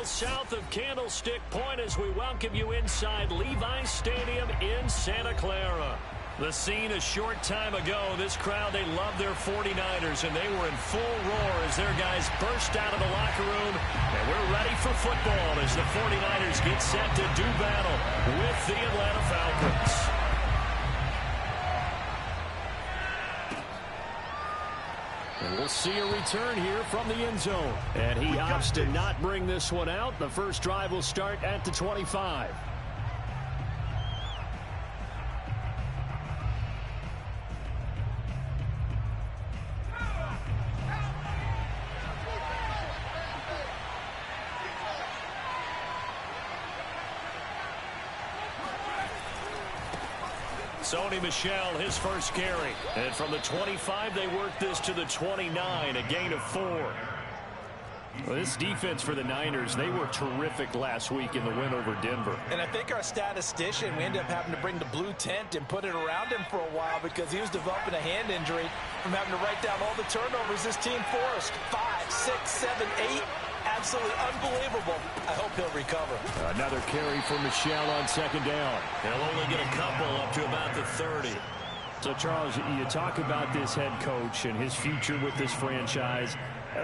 miles south of Candlestick Point as we welcome you inside Levi's Stadium in Santa Clara. The scene a short time ago, this crowd, they love their 49ers, and they were in full roar as their guys burst out of the locker room. And we're ready for football as the 49ers get set to do battle with the Atlanta Falcons. And we'll see a return here from the end zone. And he opts to not bring this one out. The first drive will start at the 25. Sony Michel, his first carry. And from the 25, they work this to the 29, a gain of 4. Well, this defense for the Niners, they were terrific last week in the win over Denver. And I think our statistician, we ended up having to bring the blue tent and put it around him for a while because he was developing a hand injury from having to write down all the turnovers this team forced. 5, 6, 7, 8. Absolutely unbelievable. I hope he'll recover. Another carry for Michel on second down. He'll only get a couple up to about the 30. So, Charles, you talk about this head coach and his future with this franchise.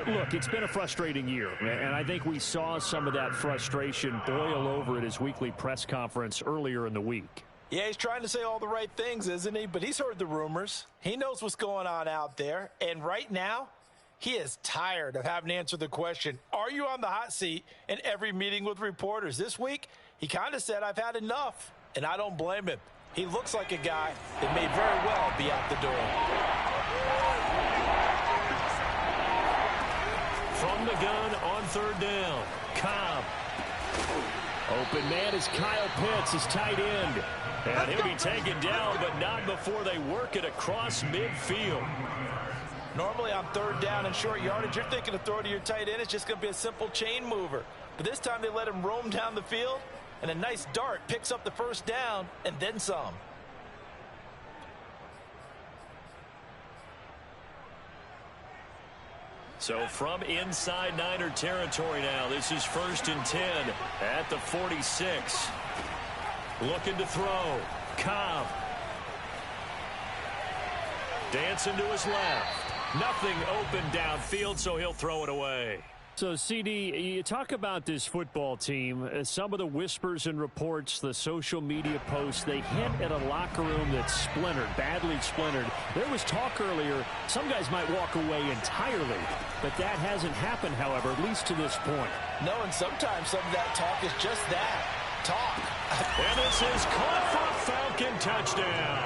Look, it's been a frustrating year, and I think we saw some of that frustration boil over at his weekly press conference earlier in the week. Yeah, he's trying to say all the right things, isn't he? But he's heard the rumors. He knows what's going on out there. And right now, he is tired of having to answer the question, are you on the hot seat in every meeting with reporters? This week, he kind of said, I've had enough, and I don't blame him. He looks like a guy that may very well be out the door. From the gun on third down, Cobb. Open man is Kyle Pitts, his tight end. And he'll be taken down, but not before they work it across midfield. Normally on third down and short yardage, you're thinking to throw to your tight end. It's just going to be a simple chain mover. But this time they let him roam down the field, and a nice dart picks up the first down and then some. So from inside Niner territory now, this is 1st and 10 at the 46. Looking to throw. Cobb. Dancing to his left. Nothing open downfield, so he'll throw it away. So, CD, you talk about this football team. Some of the whispers and reports, the social media posts, they hint at a locker room that's splintered, badly splintered. There was talk earlier, some guys might walk away entirely, but that hasn't happened, however, at least to this point. No, and sometimes some of that talk is just that, talk. And this is caught for a Falcon touchdown.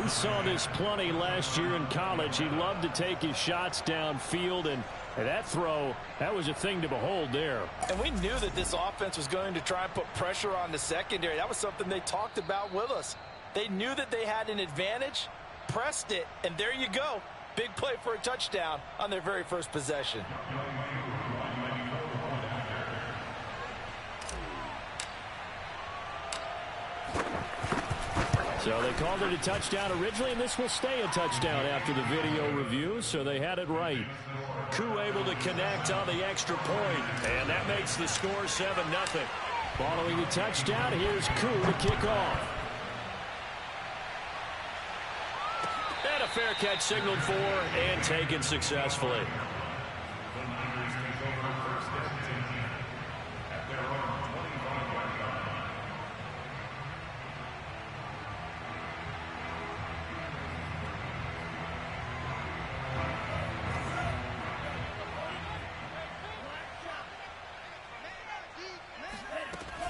We saw this plenty last year in college. He loved to take his shots downfield, and that throw, that was a thing to behold there. And we knew that this offense was going to try and put pressure on the secondary. That was something they talked about with us. They knew that they had an advantage, pressed it, and there you go. Big play for a touchdown on their very first possession. So they called it a touchdown originally, and this will stay a touchdown after the video review, so they had it right. Koo able to connect on the extra point, and that makes the score 7-0. Following the touchdown, here's Koo to kick off. And a fair catch signaled for and taken successfully.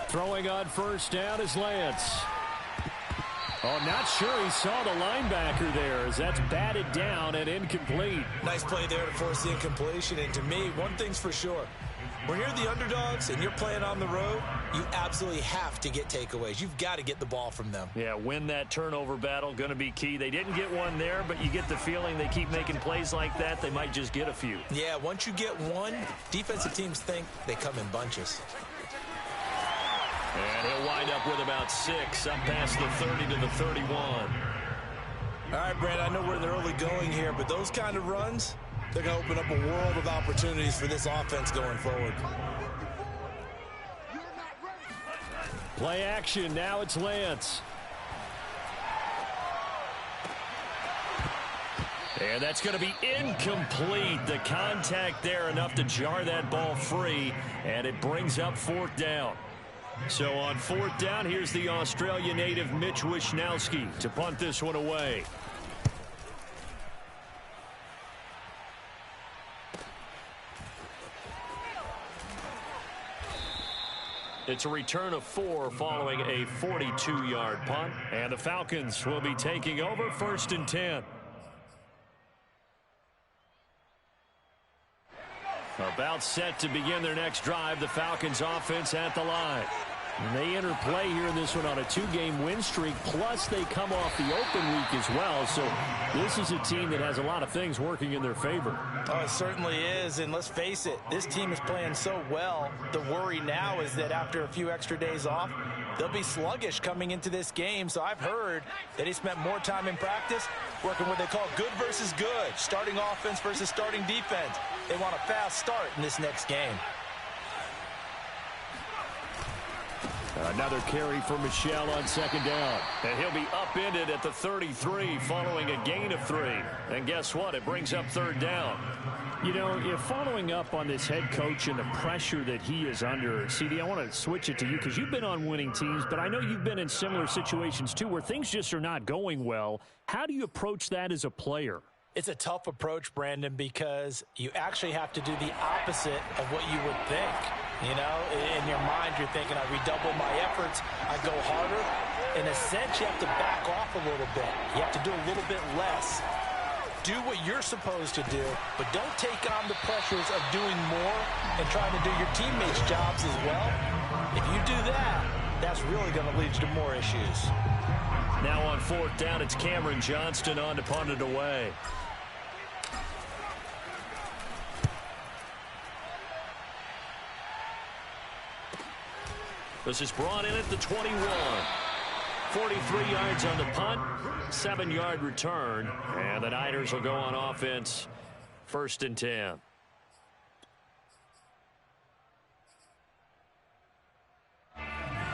Throwing on first down is Lance. Oh, not sure he saw the linebacker there as that's batted down and incomplete. Nice play there to force the incompletion. And to me, one thing's for sure. When you're the underdogs and you're playing on the road, you absolutely have to get takeaways. You've got to get the ball from them. Yeah, win that turnover battle, going to be key. They didn't get one there, but you get the feeling they keep making plays like that, they might just get a few. Yeah, once you get one, defensive teams think they come in bunches. And he'll wind up with about 6, up past the 30 to the 31. All right, Brent, I know we're in the early going here, but those kind of runs, they're going to open up a world of opportunities for this offense going forward. Play action. Now it's Lance. And that's going to be incomplete. The contact there enough to jar that ball free, and it brings up 4th down. So on 4th down, here's the Australia native Mitch Wishnowsky to punt this one away. It's a return of 4 following a 42-yard punt, and the Falcons will be taking over 1st and 10. About set to begin their next drive, the Falcons offense at the line. And they enter play here in this one on a 2-game win streak, plus they come off the open week as well. So this is a team that has a lot of things working in their favor. Oh, it certainly is, and let's face it, this team is playing so well. The worry now is that after a few extra days off, they'll be sluggish coming into this game. So I've heard that he spent more time in practice working what they call good versus good, starting offense versus starting defense. They want a fast start in this next game. Another carry for Michel on 2nd down. And he'll be upended at the 33 following a gain of 3. And guess what? It brings up 3rd down. You know, if following up on this head coach and the pressure that he is under, CD, I want to switch it to you because you've been on winning teams, but I know you've been in similar situations too where things just are not going well. How do you approach that as a player? It's a tough approach, Brandon, because you actually have to do the opposite of what you would think. You know, in your mind, you're thinking, I redouble my efforts, I go harder. In a sense, you have to back off a little bit. You have to do a little bit less. Do what you're supposed to do, but don't take on the pressures of doing more and trying to do your teammates' jobs as well. If you do that, that's really going to lead to more issues. Now on 4th down, it's Cameron Johnston on to punt it away. This is brought in at the 21. 43 yards on the punt, 7-yard return, and the Niners will go on offense 1st and 10.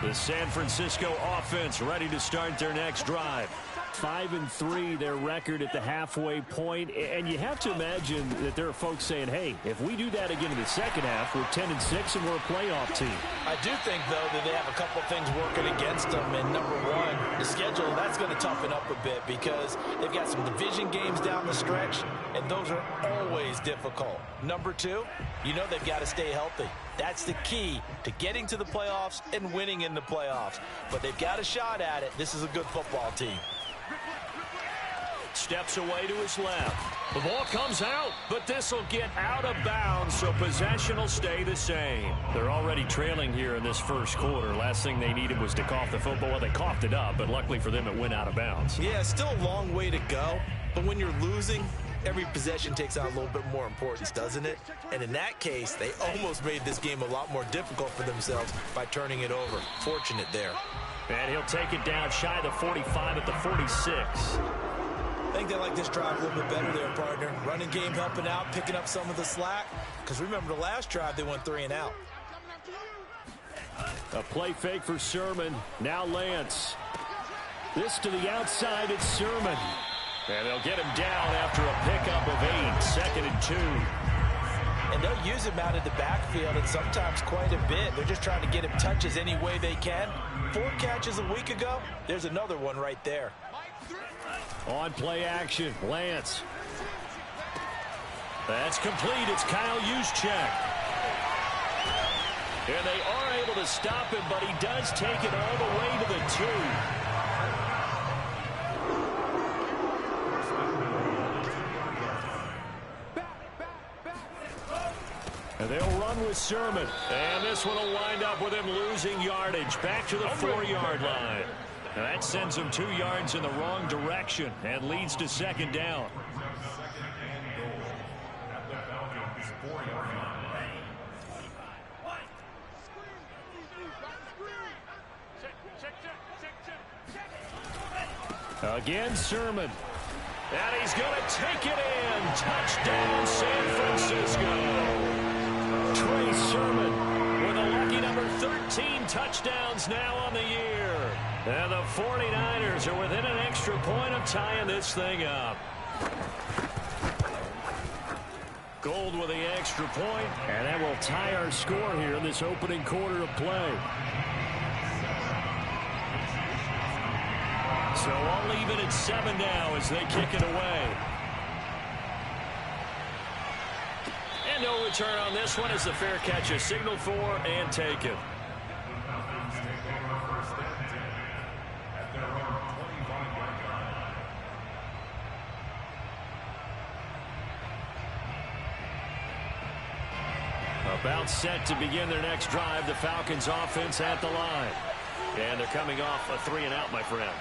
The San Francisco offense ready to start their next drive. 5-3 their record at the halfway point, and you have to imagine that there are folks saying, hey, if we do that again in the second half, we're 10-6 and we're a playoff team. I do think, though, that they have a couple of things working against them, and number one, the schedule, that's going to toughen up a bit because they've got some division games down the stretch, and those are always difficult. Number two, you know they've got to stay healthy. That's the key to getting to the playoffs and winning in the playoffs. But they've got a shot at it. This is a good football team. Steps away to his left. The ball comes out, but this will get out of bounds, so possession will stay the same. They're already trailing here in this first quarter. Last thing they needed was to cough the football. Well, they coughed it up, but luckily for them, it went out of bounds. Yeah, still a long way to go, but when you're losing, every possession takes on a little bit more importance, doesn't it? And in that case, they almost made this game a lot more difficult for themselves by turning it over. Fortunate there. And he'll take it down shy of the 45 at the 46. I think they like this drive a little bit better there, partner. Running game helping out, picking up some of the slack. Because remember, the last drive, they went 3 and out. A play fake for Sermon. Now Lance. This to the outside, it's Sermon. And they'll get him down after a pickup of 8. 2nd and 2. And they'll use him out of the backfield, and sometimes quite a bit. They're just trying to get him touches any way they can. 4 catches a week ago. There's another one right there. On play action, Lance. That's complete. It's Kyle Juszczyk. And they are able to stop him, but he does take it all the way to the 2. And they'll run with Sermon. And this one will wind up with him losing yardage. Back to the 4-yard line. And that sends him 2 yards in the wrong direction and leads to 2nd down. Again, Sermon. And he's going to take it in. Touchdown, San Francisco. Trey Sermon with a lucky number 13 touchdowns now on the year. And the 49ers are within an extra point of tying this thing up. Gold with the extra point, and that will tie our score here in this opening quarter of play. So all even at 7 now as they kick it away. And no return on this one as the fair catch is signaled for and taken. About set to begin their next drive. The Falcons offense at the line. And they're coming off a 3-and-out, my friend.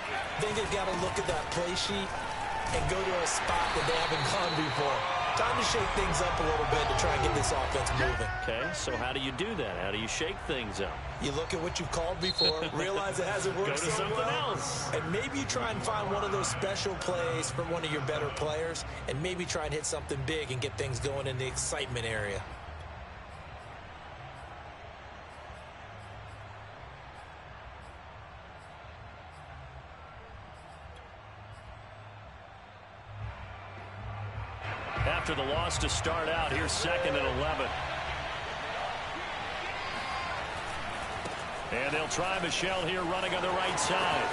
I think they've got to look at that play sheet and go to a spot that they haven't gone before. Time to shake things up a little bit to try and get this offense moving. Okay, so how do you do that? How do you shake things up? You look at what you've called before, realize it hasn't worked go to so something well, else. and maybe you try and find one of those special plays from one of your better players, and maybe try and hit something big and get things going in the excitement area. After the loss to start out, here's 2nd and 11. And they'll try Michel here running on the right side.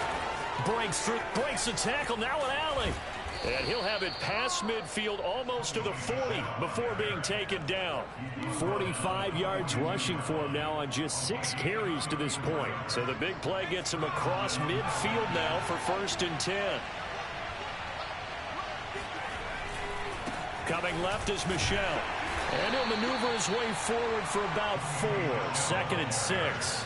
Breaks the tackle, now an alley. And he'll have it past midfield almost to the 40 before being taken down. 45 yards rushing for him now on just 6 carries to this point. So the big play gets him across midfield now for 1st and 10. Coming left is Michel. And he'll maneuver his way forward for about 4. 2nd and 6.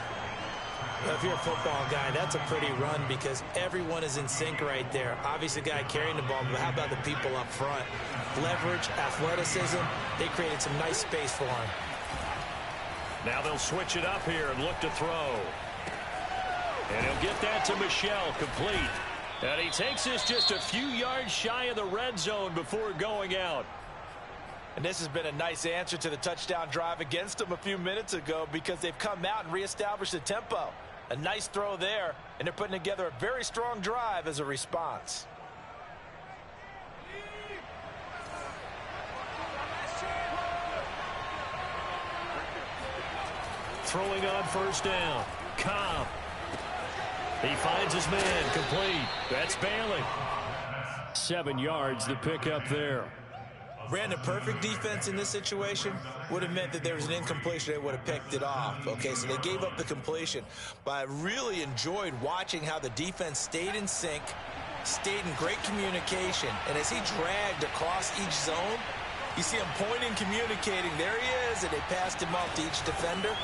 Well, if you're a football guy, that's a pretty run because everyone is in sync right there. Obviously, the guy carrying the ball, but how about the people up front? Leverage, athleticism, they created some nice space for him. Now they'll switch it up here and look to throw. And he'll get that to Michel, complete. And he takes this just a few yards shy of the red zone before going out. And this has been a nice answer to the touchdown drive against them a few minutes ago because they've come out and reestablished the tempo. A nice throw there, and they're putting together a very strong drive as a response. Throwing on 1st down. Cobb. He finds his man, complete. That's Bailey. 7 yards, the pickup there. Ran a perfect defense in this situation. Would have meant that there was an incompletion. They would have picked it off. Okay, so they gave up the completion. But I really enjoyed watching how the defense stayed in sync, stayed in great communication. And as he dragged across each zone, you see him pointing, communicating. There he is, and they passed him off to each defender.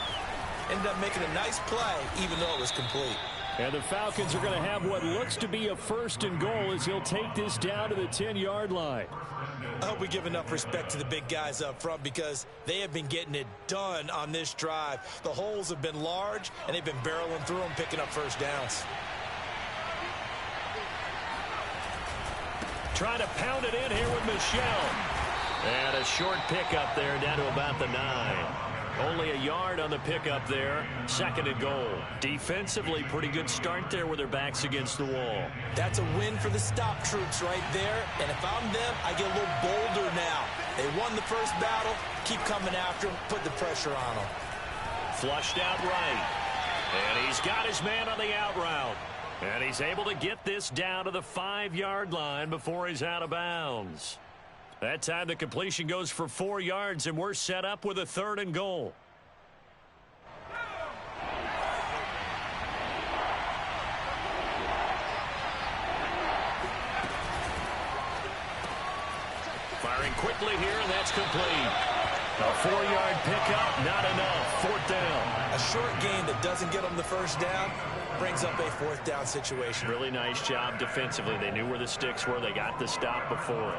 Ended up making a nice play, even though it was complete. And the Falcons are going to have what looks to be a 1st and goal as he'll take this down to the 10-yard line. I hope we give enough respect to the big guys up front because they have been getting it done on this drive. The holes have been large, and they've been barreling through them, picking up 1st downs. Trying to pound it in here with Michel. And a short pickup there down to about the 9. Only a yard on the pickup there. 2nd and goal. Defensively, pretty good start there with their backs against the wall. That's a win for the stop troops right there. And if I'm them, I get a little bolder now. They won the first battle. Keep coming after them. Put the pressure on them. Flushed out right. And he's got his man on the out route. And he's able to get this down to the 5-yard line before he's out of bounds. That time the completion goes for 4 yards, and we're set up with a 3rd and goal. Firing quickly here, and that's complete. A 4-yard pickup, not enough. 4th down. A short gain that doesn't get them the 1st down brings up a 4th down situation. Really nice job defensively. They knew where the sticks were. They got the stop before it.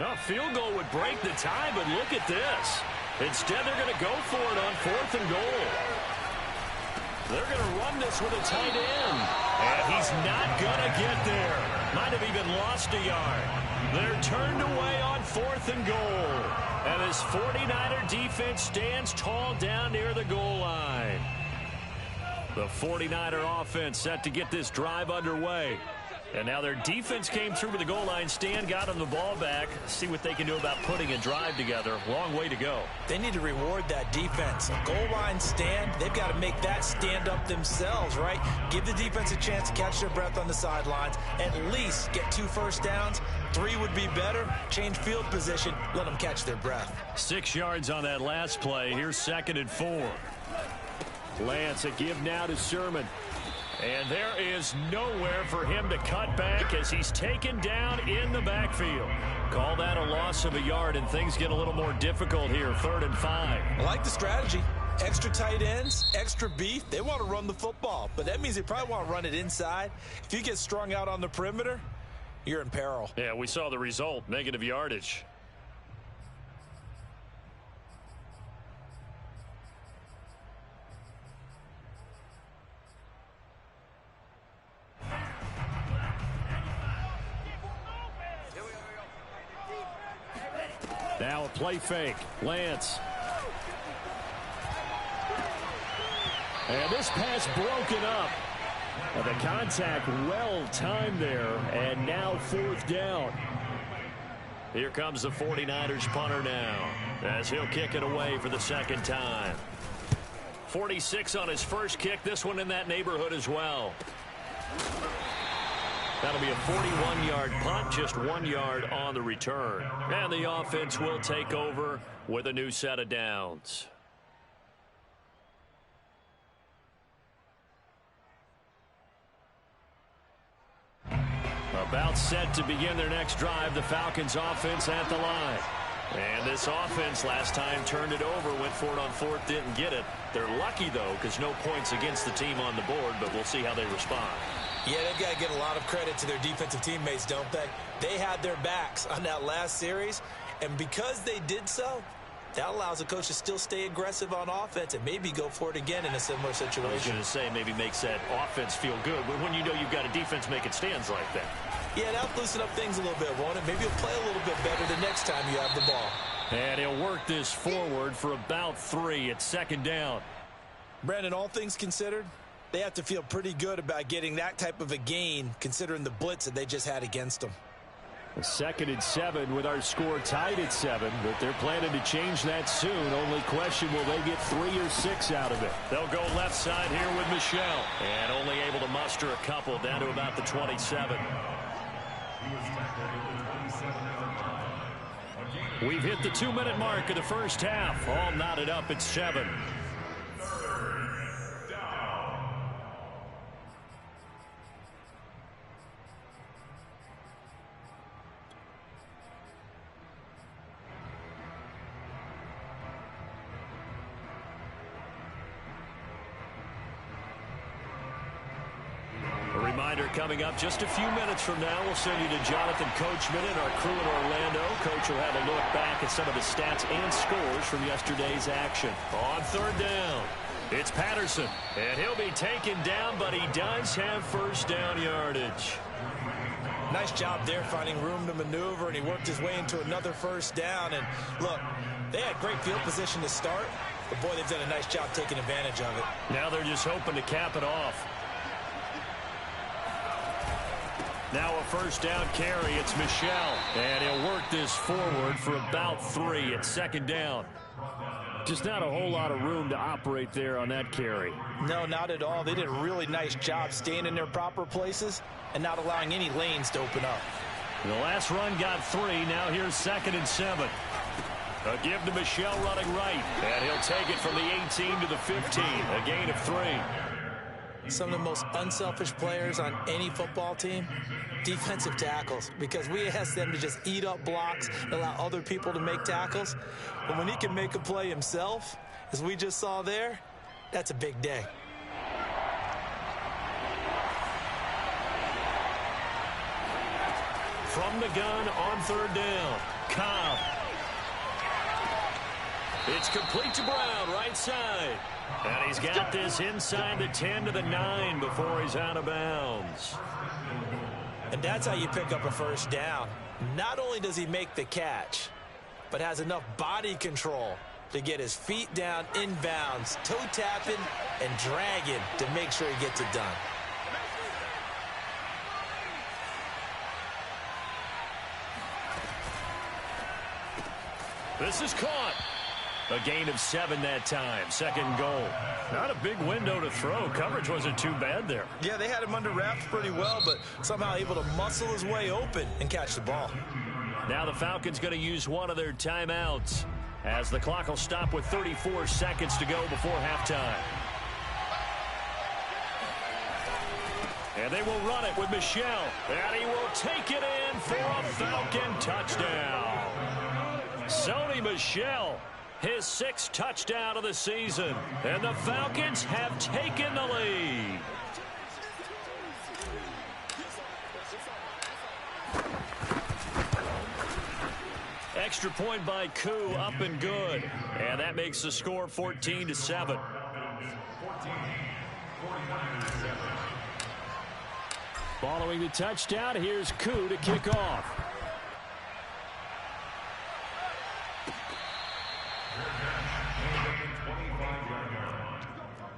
A field goal would break the tie, but look at this. Instead, they're going to go for it on 4th and goal. They're going to run this with a tight end. And he's not going to get there. Might have even lost a yard. They're turned away on 4th and goal. And this 49er defense stands tall down near the goal line. The 49er offense set to get this drive underway. And now their defense came through with the goal line stand, got them the ball back. See what they can do about putting a drive together. Long way to go. They need to reward that defense. A goal line stand, they've got to make that stand up themselves, right? Give the defense a chance to catch their breath on the sidelines. At least get 2 first downs. 3 would be better. Change field position. Let them catch their breath. 6 yards on that last play. Here's 2nd and 4. Lance, a give now to Sherman. And there is nowhere for him to cut back as he's taken down in the backfield. Call that a loss of a yard, and things get a little more difficult here. 3rd and 5. I like the strategy. Extra tight ends, extra beef. They want to run the football, but that means they probably want to run it inside. If you get strung out on the perimeter, you're in peril. Yeah, we saw the result, negative yardage. Now a play fake. Lance. And this pass broken up. And the contact well timed there. And now 4th down. Here comes the 49ers punter now, as he'll kick it away for the 2nd time. 46 on his first kick. This one in that neighborhood as well. That'll be a 41-yard punt, just 1 yard on the return. And the offense will take over with a new set of downs. About set to begin their next drive, the Falcons offense at the line. And this offense last time turned it over, went for it on 4th, didn't get it. They're lucky, though, because no points against the team on the board, but we'll see how they respond. Yeah, they've got to get a lot of credit to their defensive teammates, don't they? They had their backs on that last series, and because they did so, that allows the coach to still stay aggressive on offense and maybe go for it again in a similar situation. I was going to say maybe makes that offense feel good, but when you know you've got a defense making stands like that. Yeah, that'll loosen up things a little bit, won't it? Maybe you'll play a little bit better the next time you have the ball. And he'll work this forward for about 3 at 2nd down. Brandon, all things considered, they have to feel pretty good about getting that type of a gain considering the blitz that they just had against them. 2nd and 7 with our score tied at 7, but they're planning to change that soon. Only question, will they get 3 or 6 out of it? They'll go left side here with Michelle, and only able to muster a couple down to about the 27. We've hit the 2-minute mark of the first half. All knotted up at 7. Coming up just a few minutes from now, we'll send you to Jonathan Coachman and our crew in Orlando. Coach will have a look back at some of the stats and scores from yesterday's action. On 3rd down, it's Patterson, and he'll be taken down, but he does have first down yardage. Nice job there finding room to maneuver, and he worked his way into another first down. And look, they had great field position to start, but boy, they've done a nice job taking advantage of it. Now they're just hoping to cap it off. Now a first down carry. It's Michelle. And he'll work this forward for about 3 at 2nd down. Just not a whole lot of room to operate there on that carry. No, not at all. They did a really nice job staying in their proper places and not allowing any lanes to open up. The last run got 3. Now here's 2nd and 7. A give to Michelle running right. And he'll take it from the 18 to the 15. A gain of 3. Some of the most unselfish players on any football team, defensive tackles, because we ask them to just eat up blocks and allow other people to make tackles. But when he can make a play himself, as we just saw there, that's a big day. From the gun on 3rd down, Cobb. It's complete to Brown, right side. And he's got this inside the 10 to the 9 before he's out of bounds. And that's how you pick up a first down. Not only does he make the catch, but has enough body control to get his feet down inbounds, toe tapping and dragging to make sure he gets it done. This is caught. A gain of 7 that time. Second goal. Not a big window to throw. Coverage wasn't too bad there. Yeah, they had him under wraps pretty well, but somehow able to muscle his way open and catch the ball. Now the Falcons going to use one of their timeouts as the clock will stop with 34 seconds to go before halftime. And they will run it with Michel. And he will take it in for a Falcon touchdown. Sony Michel, his 6th touchdown of the season. And the Falcons have taken the lead. Extra point by Koo, up and good. And that makes the score 14-7. Following the touchdown, here's Koo to kick off.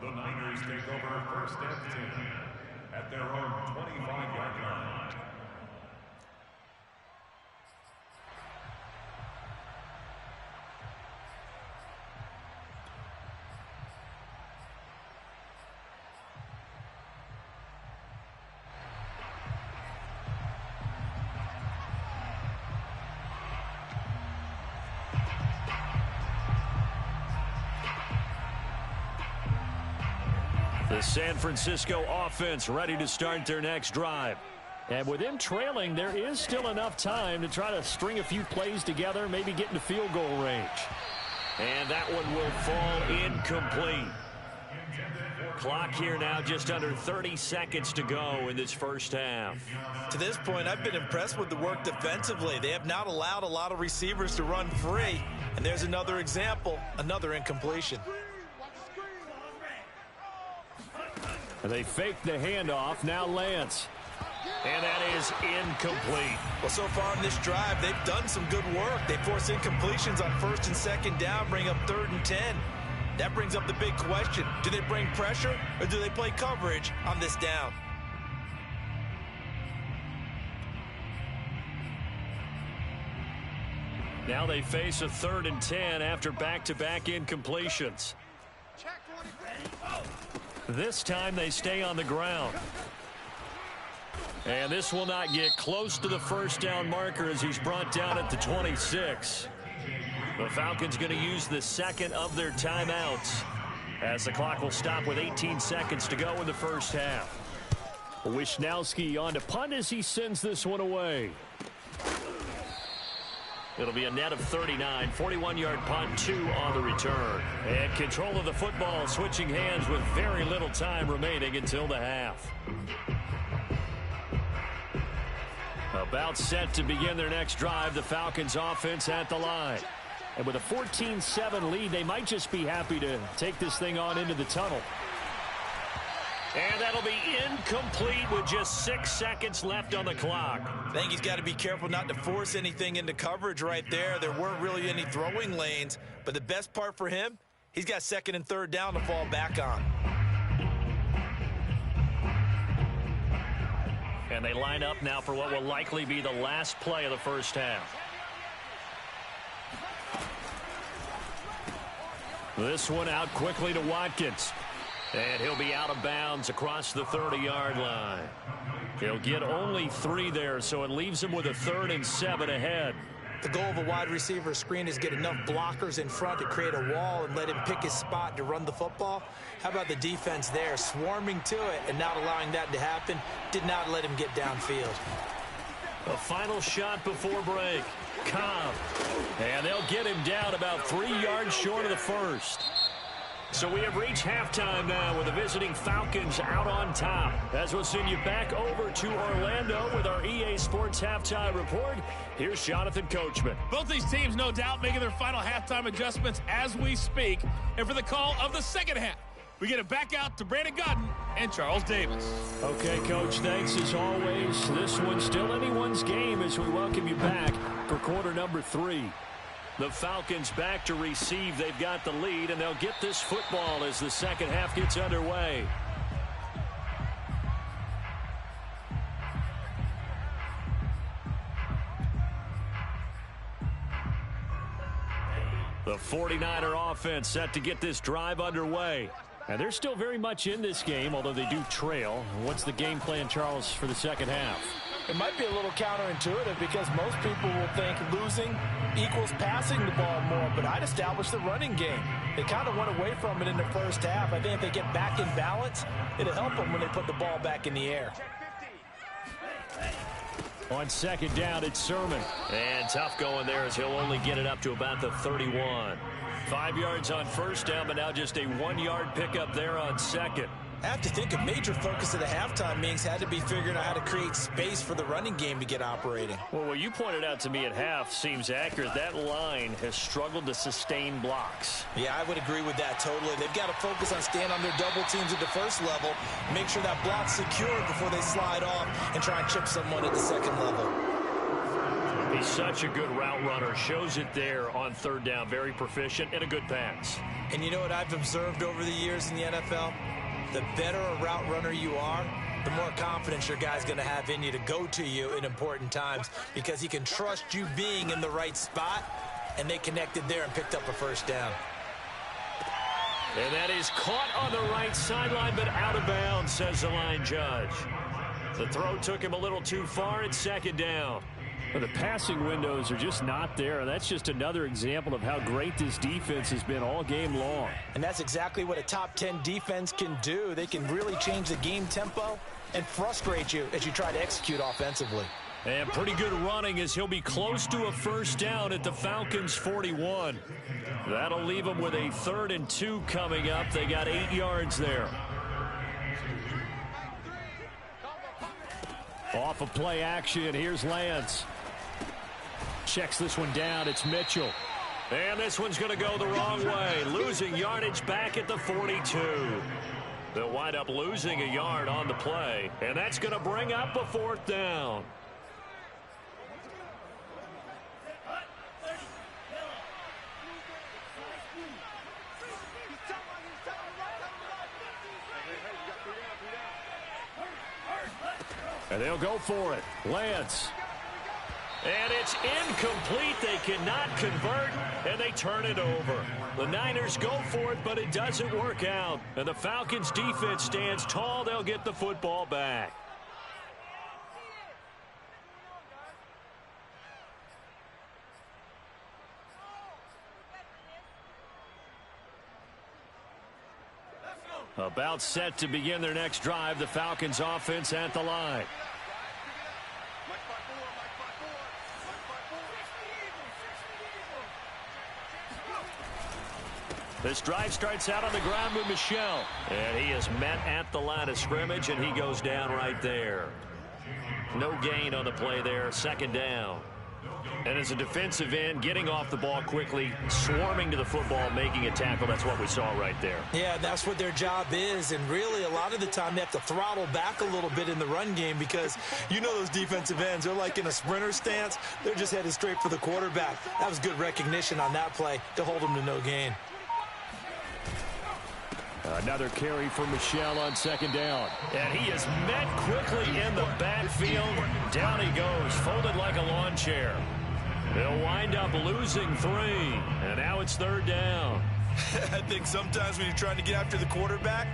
The Niners take over first and 10 at their own 25-yard line. The San Francisco offense ready to start their next drive. And with them trailing, there is still enough time to try to string a few plays together, maybe get into field goal range. And that one will fall incomplete. Clock here now just under 30 seconds to go in this first half. To this point, I've been impressed with the work defensively. They have not allowed a lot of receivers to run free. And there's another example, another incompletion. They fake the handoff. Now Lance. And that is incomplete. Well, so far in this drive, they've done some good work. They force incompletions on 1st and 2nd down, bring up 3rd and 10. That brings up the big question. Do they bring pressure or do they play coverage on this down? Now they face a 3rd and 10 after back-to-back incompletions. This time they stay on the ground. And this will not get close to the first down marker as he's brought down at the 26. The Falcons going to use the 2nd of their timeouts as the clock will stop with 18 seconds to go in the first half. Wishnowski on to punt as he sends this one away. It'll be a net of 39, 41-yard punt, 2 on the return. And control of the football switching hands with very little time remaining until the half. About set to begin their next drive, the Falcons offense at the line. And with a 14-7 lead, they might just be happy to take this thing on into the tunnel. And that'll be incomplete with just 6 seconds left on the clock. I think he's got to be careful not to force anything into coverage right there. There weren't really any throwing lanes, but the best part for him, he's got 2nd and 3rd down to fall back on. And they line up now for what will likely be the last play of the first half. This one out quickly to Watkins. And he'll be out of bounds across the 30-yard line. He'll get only 3 there, so it leaves him with a 3rd and 7 ahead. The goal of a wide receiver screen is get enough blockers in front to create a wall and let him pick his spot to run the football. How about the defense there, swarming to it and not allowing that to happen? Did not let him get downfield. A final shot before break. Cobb. And they'll get him down about 3 yards short of the first. So we have reached halftime now with the visiting Falcons out on top. As we'll send you back over to Orlando with our EA Sports Halftime Report, here's Jonathan Coachman. Both these teams, no doubt, making their final halftime adjustments as we speak. And for the call of the second half, we get it back out to Brandon Godden and Charles Davis. Okay, Coach, thanks as always. This one's still anyone's game as we welcome you back for quarter number 3. The Falcons back to receive. They've got the lead, and they'll get this football as the second half gets underway. The 49er offense set to get this drive underway. And they're still very much in this game, although they do trail. What's the game plan, Charles, for the second half? It might be a little counterintuitive because most people will think losing equals passing the ball more, but I'd establish the running game. They kind of went away from it in the first half. I think if they get back in balance, it'll help them when they put the ball back in the air. On second down, it's Sermon. And tough going there as he'll only get it up to about the 31. 5 yards on first down, but now just a 1-yard pickup there on second. I have to think a major focus of the halftime meetings had to be figuring out how to create space for the running game to get operating. Well, what you pointed out to me at half seems accurate. That line has struggled to sustain blocks. Yeah, I would agree with that totally. They've got to focus on staying on their double teams at the first level, make sure that block's secured before they slide off and try and chip someone at the second level. He's such a good route runner. Shows it there on third down. Very proficient and a good pass. And you know what I've observed over the years in the NFL? The better a route runner you are, the more confidence your guy's going to have in you to go to you in important times because he can trust you being in the right spot, and they connected there and picked up a first down. And that is caught on the right sideline, but out of bounds, says the line judge. The throw took him a little too far. It's second down. Well, the passing windows are just not there. That's just another example of how great this defense has been all game long. And that's exactly what a top 10 defense can do. They can really change the game tempo and frustrate you as you try to execute offensively. And pretty good running as he'll be close to a first down at the Falcons' 41. That'll leave them with a 3rd and 2 coming up. They got 8 yards there. Off of play action, here's Lance. Checks this one down, it's Mitchell. And this one's going to go the wrong way. Losing yardage back at the 42. They'll wind up losing a yard on the play. And that's going to bring up a 4th down. And they'll go for it. Lance. And it's incomplete. They cannot convert, and they turn it over. The Niners go for it, but it doesn't work out. And the Falcons' defense stands tall. They'll get the football back. About set to begin their next drive. The Falcons offense at the line. This drive starts out on the ground with Michel. And he is met at the line of scrimmage, and he goes down right there. No gain on the play there. 2nd down. And as a defensive end, getting off the ball quickly, swarming to the football, making a tackle. That's what we saw right there. Yeah, that's what their job is. And really, a lot of the time, they have to throttle back a little bit in the run game because you know those defensive ends, they're like in a sprinter stance. They're just headed straight for the quarterback. That was good recognition on that play to hold them to no gain. Another carry for Michel on 2nd down. And he is met quickly in the backfield. Down he goes, folded like a lawn chair. They'll wind up losing 3. And now it's 3rd down. I think sometimes when you're trying to get after the quarterback,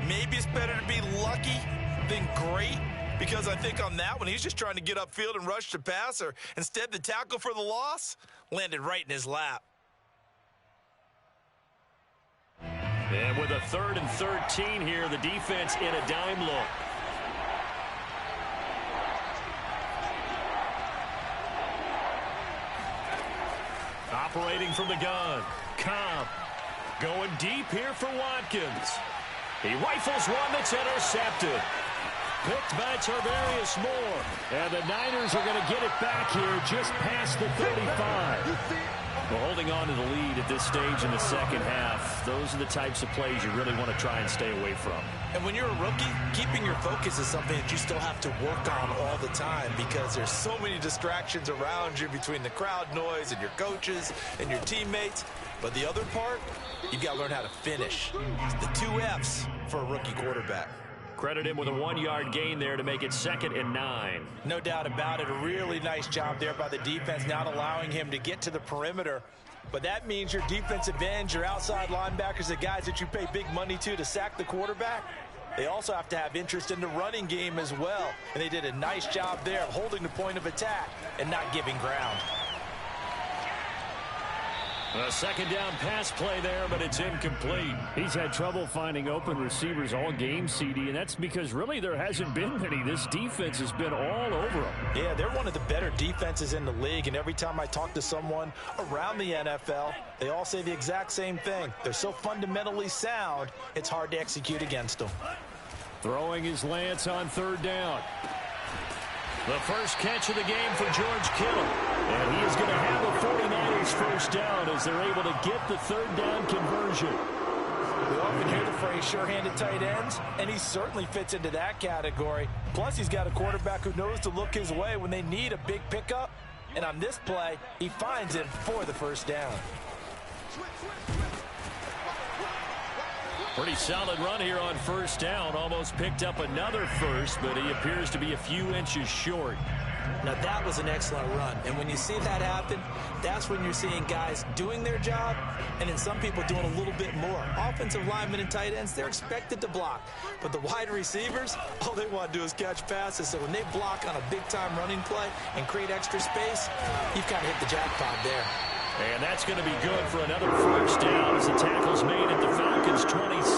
maybe it's better to be lucky than great. Because I think on that one, he's just trying to get upfield and rush the passer. Instead, the tackle for the loss landed right in his lap. And with a 3rd and 13 here, the defense in a dime look. Operating from the gun, Cobb. Going deep here for Watkins. He rifles one that's intercepted. Picked by Tarvarius Moore. And the Niners are going to get it back here just past the 35. Well, holding on to the lead at this stage in the second half, those are the types of plays you really want to try and stay away from. And when you're a rookie, keeping your focus is something that you still have to work on all the time because there's so many distractions around you between the crowd noise and your coaches and your teammates. But the other part, you've got to learn how to finish. It's the 2 F's for a rookie quarterback. Credit him with a 1-yard gain there to make it 2nd and 9. No doubt about it. A really nice job there by the defense, not allowing him to get to the perimeter. But that means your defensive ends, your outside linebackers, the guys that you pay big money to sack the quarterback, they also have to have interest in the running game as well. And they did a nice job there of holding the point of attack and not giving ground. A 2nd down pass play there, but it's incomplete. He's had trouble finding open receivers all game, CD, and that's because really there hasn't been many. This defense has been all over them. Yeah, they're one of the better defenses in the league, and every time I talk to someone around the NFL, they all say the exact same thing. They're so fundamentally sound, it's hard to execute against them. Throwing his Lance on 3rd down. The first catch of the game for George Kittle. And he is going to have the 49ers first down as they're able to get the 3rd down conversion. We often hear the phrase sure-handed tight ends, and he certainly fits into that category. Plus, he's got a quarterback who knows to look his way when they need a big pickup. And on this play, he finds him for the first down. Pretty solid run here on 1st down. Almost picked up another first, but he appears to be a few inches short. Now, that was an excellent run. And when you see that happen, that's when you're seeing guys doing their job and then some people doing a little bit more. Offensive linemen and tight ends, they're expected to block. But the wide receivers, all they want to do is catch passes. So when they block on a big-time running play and create extra space, you've kind of hit the jackpot there. And that's going to be good for another first down as the tackle's made at the Falcons' 26.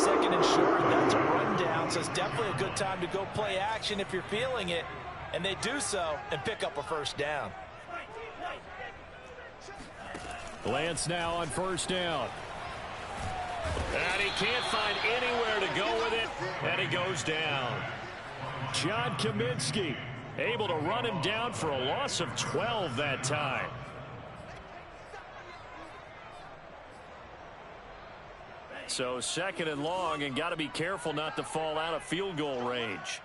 2nd and short, that's a rundown, so it's definitely a good time to go play action if you're feeling it. And they do so and pick up a first down. Lance now on 1st down. And he can't find anywhere to go with it, and he goes down. John Kaminsky able to run him down for a loss of 12 that time. So 2nd and long, and got to be careful not to fall out of field goal range.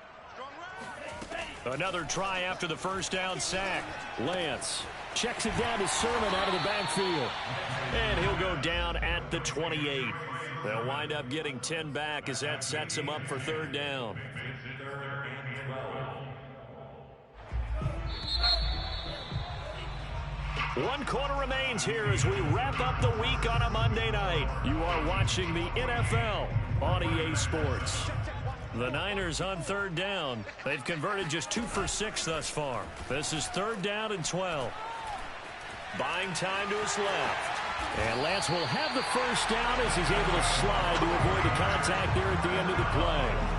Another try after the first down sack. Lance checks it down to Sermon out of the backfield. And he'll go down at the 28. They'll wind up getting 10 back as that sets him up for 3rd down. One quarter remains here as we wrap up the week on a Monday night. You are watching the NFL on EA Sports. The Niners on 3rd down. They've converted just 2 for 6 thus far. This is 3rd down and 12. Buying time to his left. And Lance will have the first down as he's able to slide to avoid the contact there at the end of the play.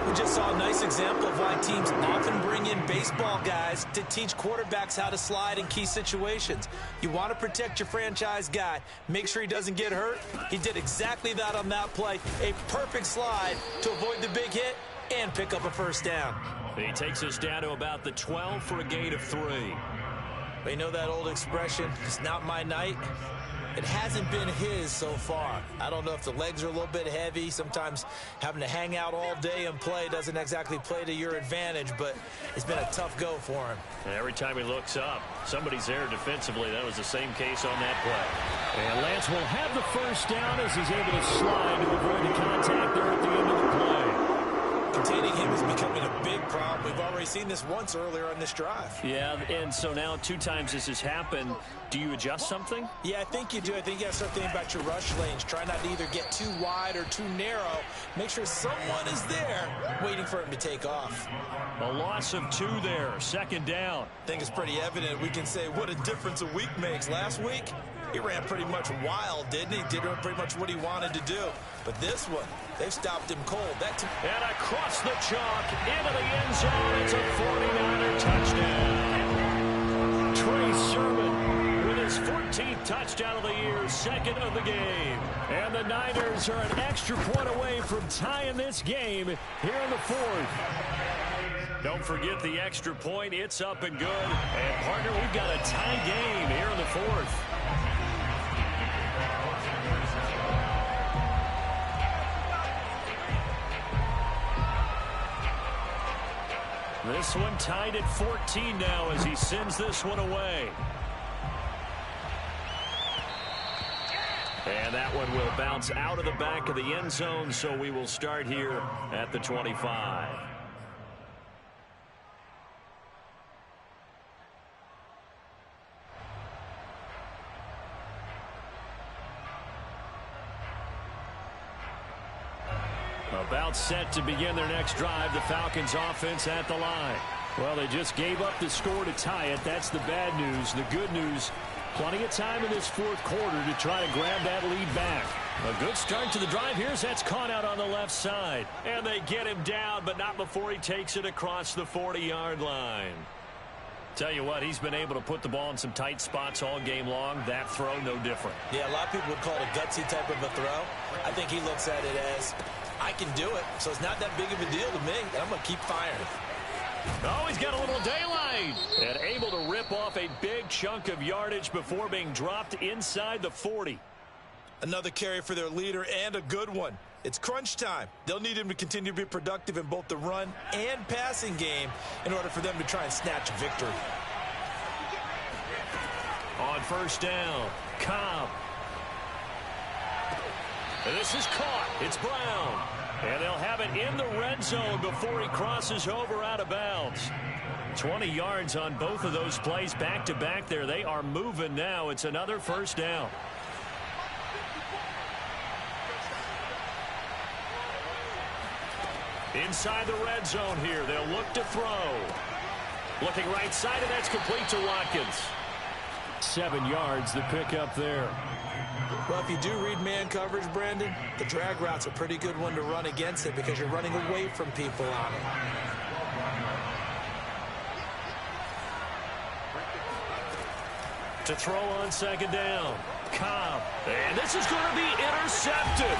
We just saw a nice example of why teams often bring in baseball guys to teach quarterbacks how to slide in key situations. You want to protect your franchise guy. Make sure he doesn't get hurt. He did exactly that on that play. A perfect slide to avoid the big hit and pick up a first down. He takes us down to about the 12 for a gain of 3. But you know that old expression, it's not my night? It hasn't been his so far. I don't know if the legs are a little bit heavy. Sometimes having to hang out all day and play doesn't exactly play to your advantage, but it's been a tough go for him. And every time he looks up, somebody's there defensively. That was the same case on that play. And Lance will have the first down as he's able to slide to avoid the contact there at the end of the play. Containing him is becoming a big problem. We've already seen this once earlier on this drive. Yeah, and so now 2 times this has happened. Do you adjust something? Yeah, I think you do. I think you got to start thinking about your rush lanes. Try not to either get too wide or too narrow. Make sure someone is there waiting for him to take off. A loss of 2 there. 2nd down. I think it's pretty evident. We can say what a difference a week makes. Last week, he ran pretty much wild, didn't he? Did pretty much what he wanted to do. But this one, they've stopped him cold. And across the chalk, into the end zone. It's a 49er touchdown. Trey Sermon with his 14th touchdown of the year, second of the game. And the Niners are an extra point away from tying this game here in the fourth. Don't forget the extra point. It's up and good. And, partner, we've got a tie game here in the fourth. This one tied at 14 now as he sends this one away. And that one will bounce out of the back of the end zone, so we will start here at the 25. About set to begin their next drive, the Falcons offense at the line. Well, they just gave up the score to tie it. That's the bad news. The good news, plenty of time in this fourth quarter to try to grab that lead back. A good start to the drive. Here's that's caught out on the left side. And they get him down, but not before he takes it across the 40-yard line. Tell you what, he's been able to put the ball in some tight spots all game long. That throw, no different. Yeah, a lot of people would call it a gutsy type of a throw. I think he looks at it as, I can do it, so it's not that big of a deal to me. I'm going to keep firing. Oh, he's got a little daylight. And able to rip off a big chunk of yardage before being dropped inside the 40. Another carry for their leader and a good one. It's crunch time. They'll need him to continue to be productive in both the run and passing game in order for them to try and snatch a victory. On first down, Cobb. And this is caught. It's Brown. And they'll have it in the red zone before he crosses over out of bounds. 20 yards on both of those plays back-to-back there. They are moving now. It's another first down. Inside the red zone here. They'll look to throw. Looking right side, and that's complete to Watkins. 7 yards, the pickup there. Well, if you do read man coverage, Brandon, the drag route's a pretty good one to run against it because you're running away from people on it. To throw on second down. Cobb. And this is going to be intercepted.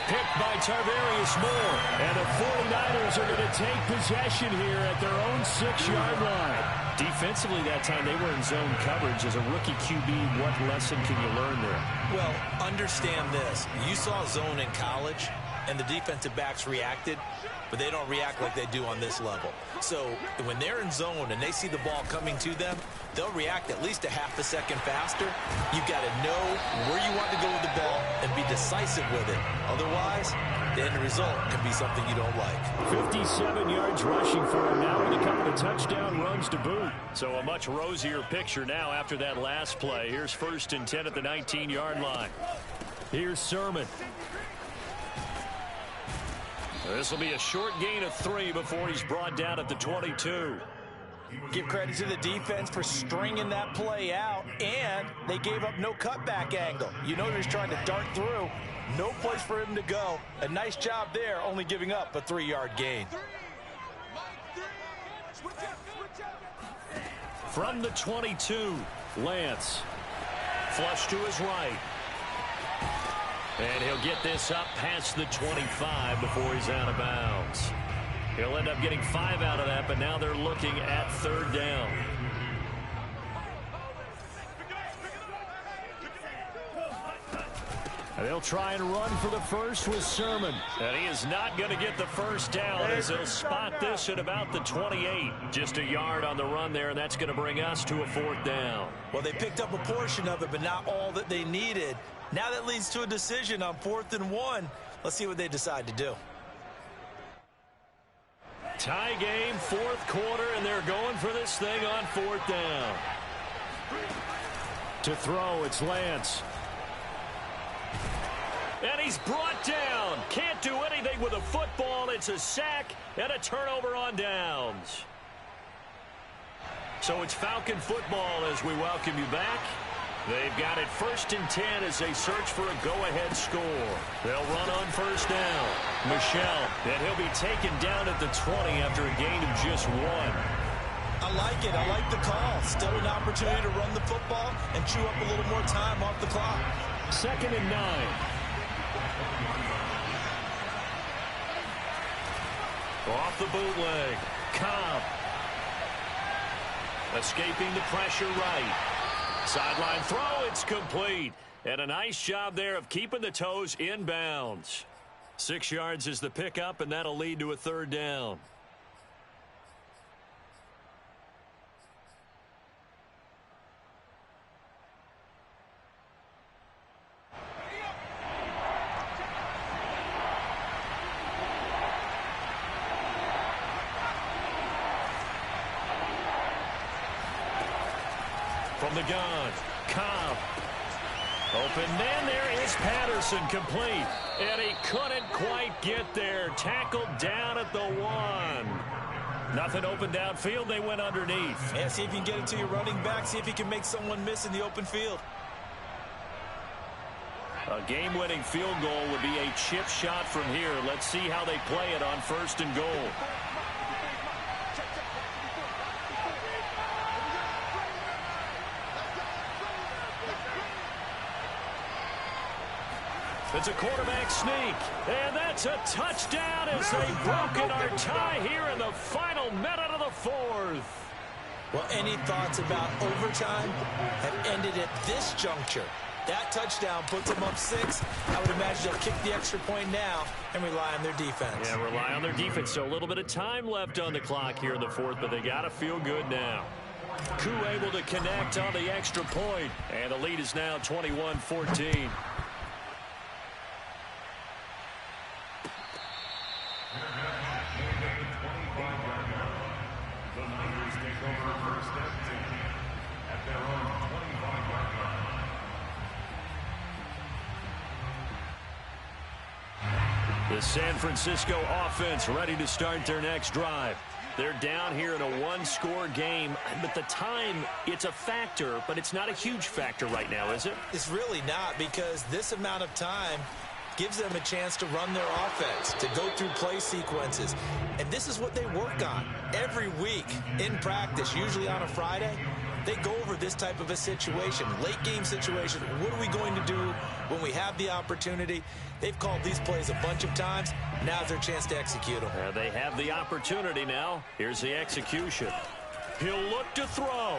Picked by Tarvarius Moore. And the 49ers are going to take possession here at their own 6-yard line. Defensively that time, they were in zone coverage. As a rookie QB, what lesson can you learn there? Well, understand this. You saw zone in college, and the defensive backs reacted, but they don't react like they do on this level. So when they're in zone and they see the ball coming to them, they'll react at least a half a second faster. You've got to know where you want to go with the ball and be decisive with it. Otherwise, the end result can be something you don't like. 57 yards rushing for him now with a couple of touchdown runs to boot. So a much rosier picture now after that last play. Here's 1st and 10 at the 19-yard line. Here's Sermon. This will be a short gain of 3 before he's brought down at the 22. Give credit to the defense for stringing that play out, and they gave up no cutback angle. You know he was trying to dart through. No place for him to go. A nice job there, only giving up a 3-yard gain. From the 22, Lance. Flush to his right. And he'll get this up past the 25 before he's out of bounds. He'll end up getting 5 out of that, but now they're looking at 3rd down. And they'll try and run for the first with Sermon. And he is not going to get the first down as they'll spot this at about the 28. Just a yard on the run there, and that's going to bring us to a 4th down. Well, they picked up a portion of it, but not all that they needed. Now that leads to a decision on 4th and 1. Let's see what they decide to do. Tie game, 4th quarter, and they're going for this thing on 4th down. To throw, it's Lance. And he's brought down. Can't do anything with a football. It's a sack and a turnover on downs. So it's Falcon football as we welcome you back. They've got it 1st and 10 as they search for a go-ahead score. They'll run on 1st down. Michelle, and he'll be taken down at the 20 after a gain of just 1. I I like it. I like the call. Still an opportunity to run the football and chew up a little more time off the clock. 2nd and 9. Off the bootleg. Cobb. Escaping the pressure right. Sideline throw. It's complete. And a nice job there of keeping the toes inbounds. 6 yards is the pickup, and that'll lead to a 3rd down. From the gun, Cobb. Open man, there is Patterson, complete. And he couldn't quite get there. Tackled down at the 1. Nothing open downfield. They went underneath. Yeah, see if you can get it to your running back. See if you can make someone miss in the open field. A game-winning field goal would be a chip shot from here. Let's see how they play it on 1st and goal. It's a quarterback sneak, and that's a touchdown as they've broken our tie here in the final minute of the 4th. Well, any thoughts about overtime have ended at this juncture. That touchdown puts them up 6. I would imagine they'll kick the extra point now and rely on their defense. Yeah, rely on their defense. So a little bit of time left on the clock here in the 4th, but they got to feel good now. Koo able to connect on the extra point, and the lead is now 21-14. The San Francisco offense ready to start their next drive. They're down here in a 1-score game, but the time, it's a factor, but it's not a huge factor right now, is it? It's really not, because this amount of time gives them a chance to run their offense, to go through play sequences. And this is what they work on every week in practice, usually on a Friday. They go over this type of a situation, late game situation. What are we going to do when we have the opportunity? They've called these plays a bunch of times. Now's their chance to execute them. They have the opportunity now. Here's the execution. He'll look to throw.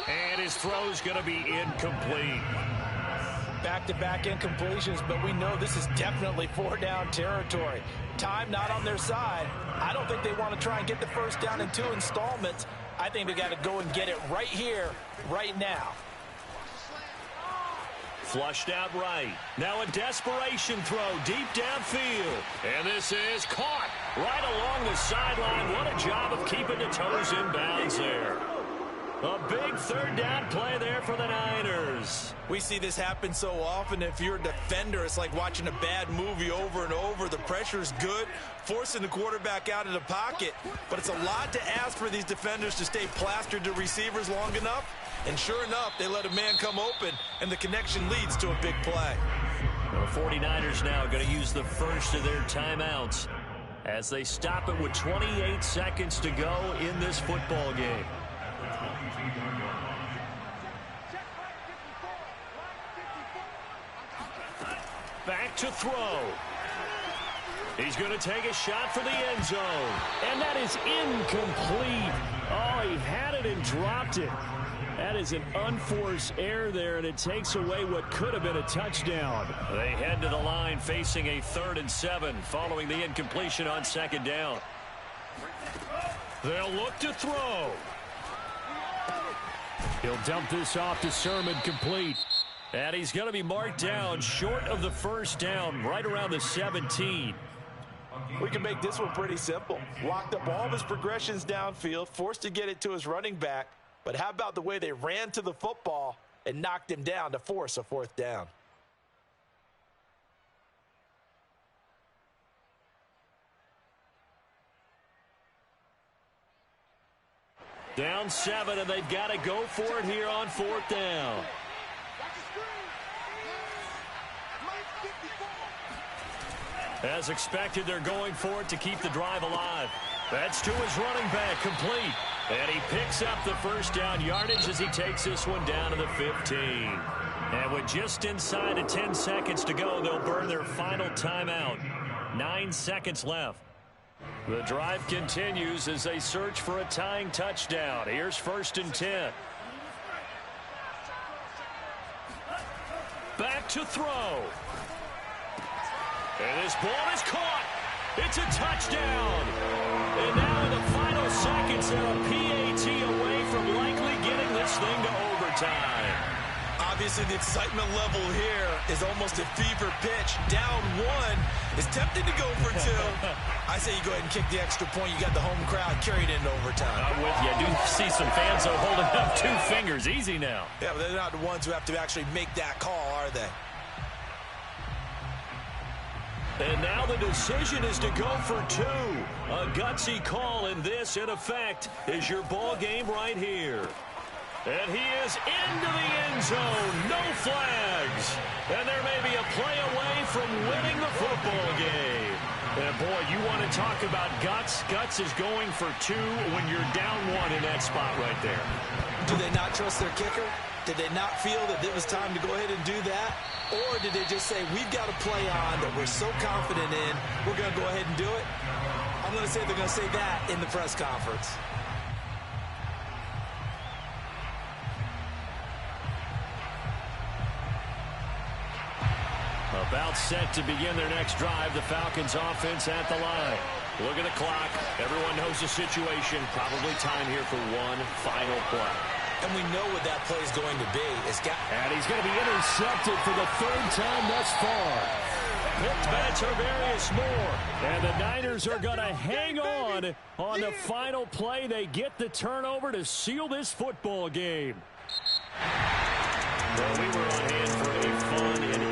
And his throw's going to be incomplete. Back-to-back incompletions, but we know this is definitely 4-down territory. Time not on their side. I don't think they want to try and get the first down in 2 installments. I think they got to go and get it right here, right now. Flushed out right. Now a desperation throw deep downfield. And this is caught right along the sideline. What a job of keeping the toes in bounds there. A big 3rd down play there for the Niners. We see this happen so often. If you're a defender, it's like watching a bad movie over and over. The pressure's good, forcing the quarterback out of the pocket. But it's a lot to ask for these defenders to stay plastered to receivers long enough. And sure enough, they let a man come open, and the connection leads to a big play. The 49ers now going to use the first of their timeouts as they stop it with 28 seconds to go in this football game. Back to throw. He's going to take a shot for the end zone. And that is incomplete. Oh, he had it and dropped it. That is an unforced error there, and it takes away what could have been a touchdown. They head to the line facing a 3rd and 7 following the incompletion on 2nd down. They'll look to throw. He'll dump this off to Sermon, complete. And he's going to be marked down short of the first down, right around the 17. We can make this one pretty simple. Locked up all of his progressions downfield, forced to get it to his running back. But how about the way they ran to the football and knocked him down to force a 4th down? Down 7, and they've got to go for it here on 4th down. As expected, they're going for it to keep the drive alive. That's to his running back, complete. And he picks up the first down yardage as he takes this one down to the 15. And with just inside of 10 seconds to go, they'll burn their final timeout. 9 seconds left. The drive continues as they search for a tying touchdown. Here's 1st and 10. Back to throw. And this ball is caught. It's a touchdown. And now in the final seconds, they're a PAT away from likely getting this thing to overtime. Obviously, the excitement level here is almost a fever pitch. Down 1 is tempted to go for 2. I say you go ahead and kick the extra point. You got the home crowd carried into overtime. I'm with you. I do see some fans holding up 2 fingers. Easy now. Yeah, but they're not the ones who have to actually make that call, are they? And now the decision is to go for 2. A gutsy call, and this, in effect, is your ball game right here. And he is into the end zone. No flags. And there may be a play away from winning the football game. And, boy, you want to talk about guts. Guts is going for 2 when you're down 1 in that spot right there. Do they not trust their kicker? Did they not feel that it was time to go ahead and do that? Or did they just say, we've got a play on that we're so confident in, we're going to go ahead and do it? I'm going to say they're going to say that in the press conference. About set to begin their next drive. The Falcons offense at the line. Look at the clock. Everyone knows the situation. Probably time here for one final play. And we know what that play is going to be. And he's going to be intercepted for the 3rd time thus far. Picked by Tarvarius Moore. And the Niners are going to hang on the final play. They get the turnover to seal this football game. Well, we were on hand for